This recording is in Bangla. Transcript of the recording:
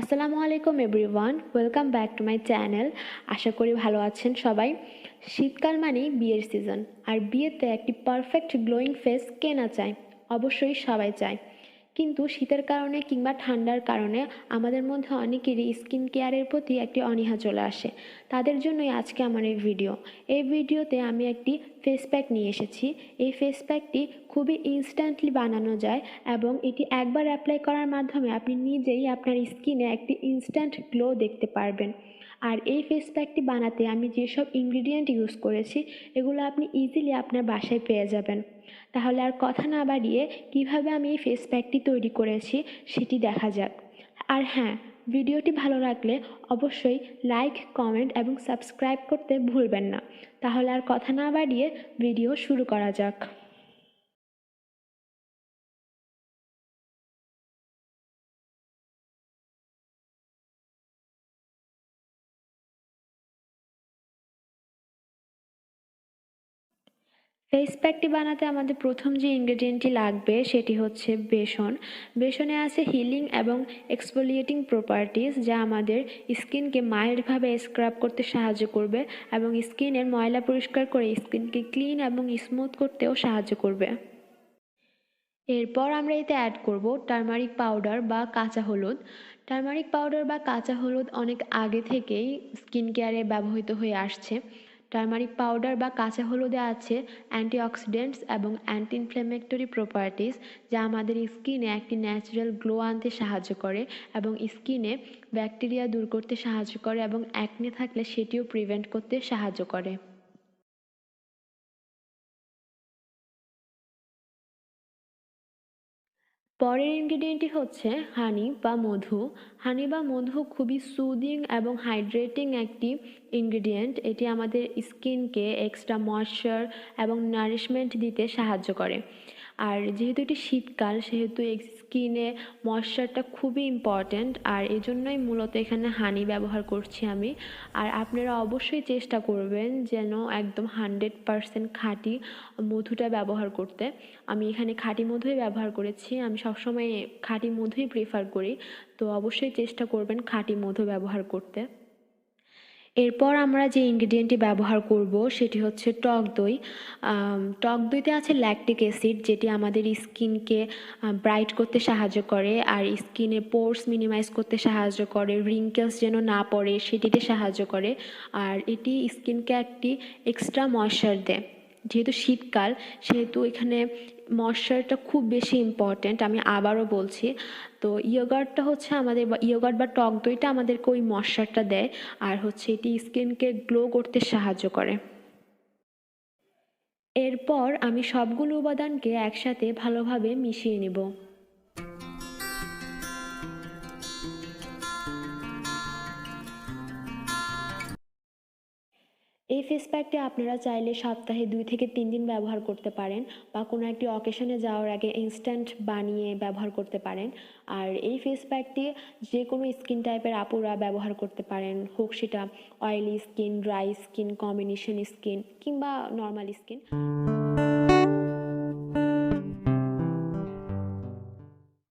আসসালামু আলাইকুম everyone, welcome back to my channel. আশা করি ভালো আছেন সবাই। শীতকাল মানেই বিয়ের সিজন, আর বিয়েতে একটি পারফেক্ট গ্লোয়িং ফেস কে না চায়? অবশ্যই সবাই চায়। কিন্তু শীতের কারণে কিংবা ঠান্ডার কারণে আমাদের মধ্যে অনেকেরই স্কিন কেয়ারের প্রতি একটি অনীহা চলে আসে। তাদের জন্যই আজকে আমার এই ভিডিও। এই ভিডিওতে আমি একটি ফেস প্যাক নিয়ে এসেছি। এই ফেস প্যাকটি খুবই ইনস্ট্যান্টলি বানানো যায় এবং এটি একবার অ্যাপ্লাই করার মাধ্যমে আপনি নিজেই আপনার স্কিনে একটি ইনস্ট্যান্ট গ্লো দেখতে পারবেন। আর এই ফেস প্যাকটি বানাতে আমি যেসব ইনগ্রিডিয়েন্ট ইউজ করেছি এগুলো আপনি ইজিলি আপনার বাসায় পেয়ে যাবেন। তাহলে আর কথা না বাড়িয়ে কিভাবে আমি এই ফেস প্যাকটি তৈরি করেছি সেটি দেখা যাক। আর হ্যাঁ, ভিডিওটি ভালো লাগলে অবশ্যই লাইক, কমেন্ট এবং সাবস্ক্রাইব করতে ভুলবেন না। তাহলে আর কথা না বাড়িয়ে ভিডিও শুরু করা যাক। ফেস প্যাকটি বানাতে আমাদের প্রথম যে ইনগ্রেডিয়েন্টটি লাগবে সেটি হচ্ছে বেসন। বেসনে আছে হিলিং এবং এক্সফোলিয়েটিং প্রপার্টিস, যা আমাদের স্কিনকে মাইল্ডভাবে স্ক্রাব করতে সাহায্য করবে এবং স্কিনের ময়লা পরিষ্কার করে স্কিনকে ক্লিন এবং স্মুথ করতেও সাহায্য করবে। এরপর আমরা এতে অ্যাড করব টারমারিক পাউডার বা কাঁচা হলুদ। টারমারিক পাউডার বা কাঁচা হলুদ অনেক আগে থেকেই স্কিন কেয়ারে ব্যবহৃত হয়ে আসছে। টারমারিক পাউডার বা কাঁচা হলুদে আছে অ্যান্টিঅক্সিডেন্টস এবং অ্যান্টি ইনফ্ল্যামেটরি প্রপার্টিস, যা আমাদের স্কিনে একটি ন্যাচারাল গ্লো আনতে সাহায্য করে এবং স্কিনে ব্যাকটেরিয়া দূর করতে সাহায্য করে এবং অ্যাকনে থাকলে সেটিও প্রিভেন্ট করতে সাহায্য করে। পরের ইনগ্রিডিয়েন্টটি হচ্ছে হানি বা মধু। হানি বা মধু খুবই সুদিং এবং হাইড্রেটিং একটি ইনগ্রিডিয়েন্ট। এটি আমাদের স্কিনকে এক্সট্রা ময়েশ্চার এবং নারিশমেন্ট দিতে সাহায্য করে। আর যেহেতু এটি শীতকাল সেহেতু স্কিনে ময়েশ্চারটা খুবই ইম্পর্ট্যান্ট, আর এই জন্যই মূলত এখানে হানি ব্যবহার করছি আমি। আর আপনারা অবশ্যই চেষ্টা করবেন যেন একদম 100% খাঁটি মধুটা ব্যবহার করতে। আমি এখানে খাঁটি মধুই ব্যবহার করেছি। আমি সবসময় খাঁটি মধুই প্রেফার করি। তো অবশ্যই চেষ্টা করবেন খাঁটি মধু ব্যবহার করতে। এরপর আমরা যে ইনগ্রিডিয়েন্টটি ব্যবহার করব সেটি হচ্ছে টক দই। টক দইতে আছে ল্যাকটিক অ্যাসিড, যেটি আমাদের স্কিনকে ব্রাইট করতে সাহায্য করে আর স্কিনে পোর্স মিনিমাইজ করতে সাহায্য করে, রিঙ্কেলস যেন না পড়ে সেটিতে সাহায্য করে। আর এটি স্কিনকে একটি এক্সট্রা ময়েশ্চার দেয়। যেহেতু শীতকাল সেহেতু এখানে ময়েশ্চারটা খুব বেশি ইম্পর্ট্যান্ট, আমি আবারও বলছি। তো ইয়োগার্টটা হচ্ছে আমাদের, বা ইয়োগার্ট বা টক দইটা আমাদেরকে ওই ময়েশ্চারটা দেয় আর হচ্ছে এটি স্কিনকে গ্লো করতে সাহায্য করে। এরপর আমি সবগুলো উপাদানকে একসাথে ভালোভাবে মিশিয়ে নেব। এই ফেস প্যাকটি আপনারা চাইলে সপ্তাহে 2 থেকে 3 দিন ব্যবহার করতে পারেন, বা কোনো একটি অকেশনে যাওয়ার আগে ইনস্ট্যান্ট বানিয়ে ব্যবহার করতে পারেন। আর এই ফেস প্যাকটি যে কোনো স্কিন টাইপের আপুরা ব্যবহার করতে পারেন, হোক সেটা oily skin, dry skin, combination skin কিংবা নর্মাল স্কিন।